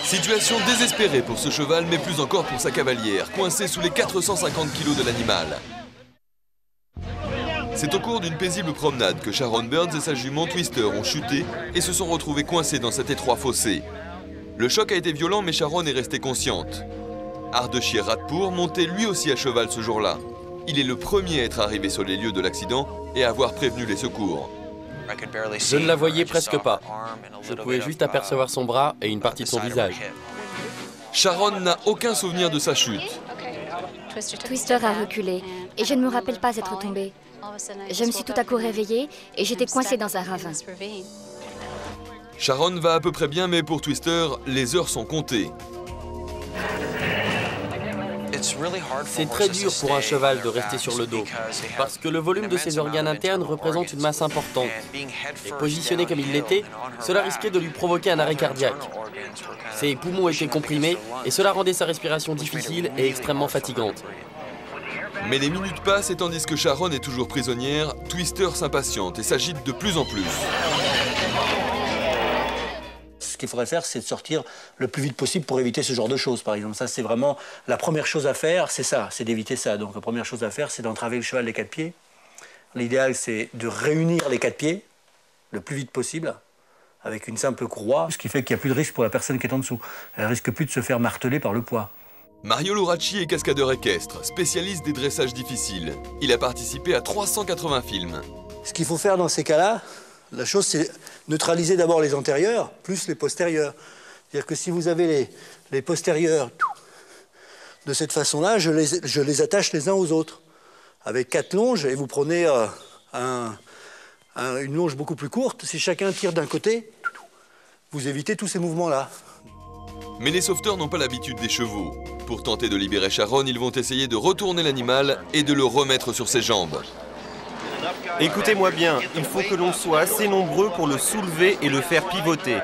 Situation désespérée pour ce cheval, mais plus encore pour sa cavalière, coincée sous les 450 kg de l'animal. C'est au cours d'une paisible promenade que Sharon Burns et sa jument Twister ont chuté et se sont retrouvés coincés dans cet étroit fossé. Le choc a été violent, mais Sharon est restée consciente. Ardeshir Radpour montait lui aussi à cheval ce jour-là. Il est le premier à être arrivé sur les lieux de l'accident et à avoir prévenu les secours. Je ne la voyais presque pas. Je pouvais juste apercevoir son bras et une partie de son visage. Sharon n'a aucun souvenir de sa chute. Twister a reculé et je ne me rappelle pas être tombée. Je me suis tout à coup réveillée et j'étais coincée dans un ravin. Sharon va à peu près bien, mais pour Twister, les heures sont comptées. C'est très dur pour un cheval de rester sur le dos, parce que le volume de ses organes internes représente une masse importante. Et positionné comme il l'était, cela risquait de lui provoquer un arrêt cardiaque. Ses poumons étaient comprimés et cela rendait sa respiration difficile et extrêmement fatigante. Mais les minutes passent et tandis que Sharon est toujours prisonnière, Twister s'impatiente et s'agite de plus en plus. Ce qu'il faudrait faire, c'est de sortir le plus vite possible pour éviter ce genre de choses, par exemple. Ça, c'est vraiment la première chose à faire, c'est ça, c'est d'éviter ça. Donc la première chose à faire, c'est d'entraver le cheval des 4 pieds. L'idéal, c'est de réunir les 4 pieds le plus vite possible avec une simple courroie, ce qui fait qu'il n'y a plus de risque pour la personne qui est en dessous. Elle ne risque plus de se faire marteler par le poids. Mario Luracci est cascadeur équestre, spécialiste des dressages difficiles. Il a participé à 380 films. Ce qu'il faut faire dans ces cas-là, la chose, c'est neutraliser d'abord les antérieurs, plus les postérieurs. C'est-à-dire que si vous avez les postérieurs de cette façon-là, je les attache les uns aux autres. Avec 4 longes, et vous prenez une longe beaucoup plus courte. Si chacun tire d'un côté, vous évitez tous ces mouvements-là. Mais les sauveteurs n'ont pas l'habitude des chevaux. Pour tenter de libérer Sharon, ils vont essayer de retourner l'animal et de le remettre sur ses jambes. Écoutez-moi bien, il faut que l'on soit assez nombreux pour le soulever et le faire pivoter.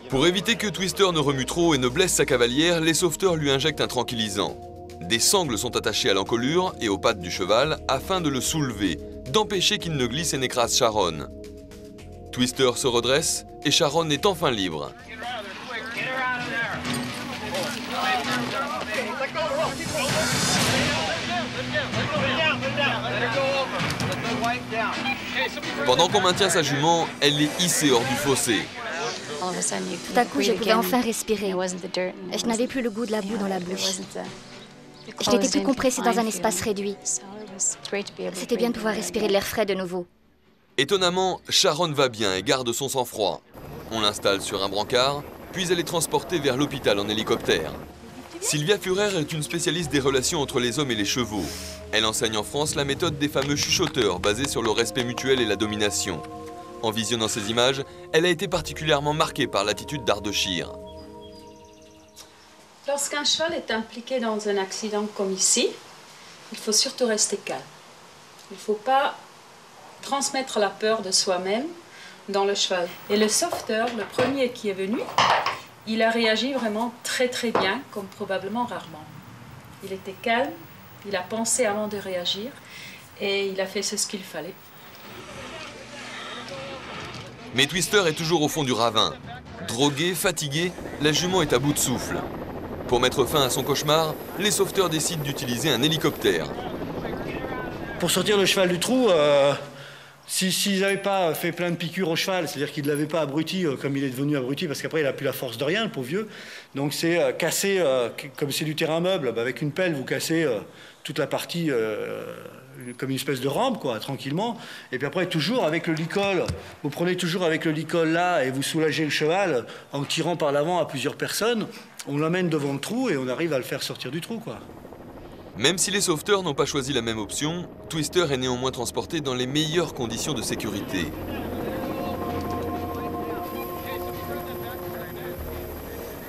Pour éviter que Twister ne remue trop et ne blesse sa cavalière, les sauveteurs lui injectent un tranquillisant. Des sangles sont attachées à l'encolure et aux pattes du cheval afin de le soulever, d'empêcher qu'il ne glisse et n'écrase Sharon. Twister se redresse et Sharon est enfin libre. Pendant qu'on maintient sa jument, elle est hissée hors du fossé. Tout à coup, je pouvais enfin respirer. Je n'avais plus le goût de la boue dans la bouche. Je n'étais plus compressée dans un espace réduit. C'était bien de pouvoir respirer de l'air frais de nouveau. Étonnamment, Sharon va bien et garde son sang-froid. On l'installe sur un brancard, puis elle est transportée vers l'hôpital en hélicoptère. Sylvia Führer est une spécialiste des relations entre les hommes et les chevaux. Elle enseigne en France la méthode des fameux chuchoteurs basée sur le respect mutuel et la domination. En visionnant ces images, elle a été particulièrement marquée par l'attitude d'Ardeshir. Lorsqu'un cheval est impliqué dans un accident comme ici, il faut surtout rester calme. Il ne faut pas transmettre la peur de soi-même dans le cheval. Et le sauveteur, le premier qui est venu, il a réagi vraiment très bien, comme probablement rarement. Il était calme, il a pensé avant de réagir et il a fait ce qu'il fallait. Mais Twister est toujours au fond du ravin. Droguée, fatiguée, la jument est à bout de souffle. Pour mettre fin à son cauchemar, les sauveteurs décident d'utiliser un hélicoptère. Pour sortir le cheval du trou, s'ils n'avaient pas fait plein de piqûres au cheval, c'est-à-dire qu'ils ne l'avaient pas abruti comme il est devenu abruti, parce qu'après il n'a plus la force de rien, le pauvre vieux. Donc c'est casser, comme c'est du terrain meuble, avec une pelle vous cassez toute la partie comme une espèce de rampe, quoi, tranquillement. Et puis après, toujours avec le licol, vous prenez toujours avec le licol là et vous soulagez le cheval en tirant par l'avant à plusieurs personnes. On l'amène devant le trou et on arrive à le faire sortir du trou, quoi. Même si les sauveteurs n'ont pas choisi la même option, Twister est néanmoins transporté dans les meilleures conditions de sécurité.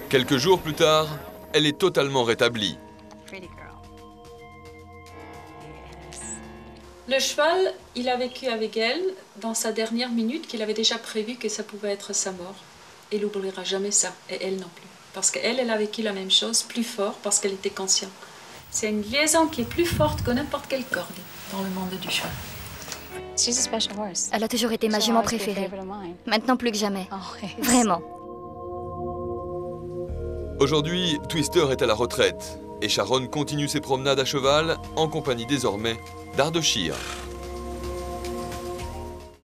Quelques jours plus tard, elle est totalement rétablie. Le cheval, il a vécu avec elle dans sa dernière minute qu'il avait déjà prévu que ça pouvait être sa mort. Il n'oubliera jamais ça, et elle non plus. Parce qu'elle, elle a vécu la même chose, plus fort, parce qu'elle était consciente. C'est une liaison qui est plus forte que n'importe quelle corde dans le monde du cheval. Elle a toujours été ma jument préférée. Maintenant plus que jamais. Vraiment. Aujourd'hui, Twister est à la retraite et Sharon continue ses promenades à cheval en compagnie désormais d'Ardeshir.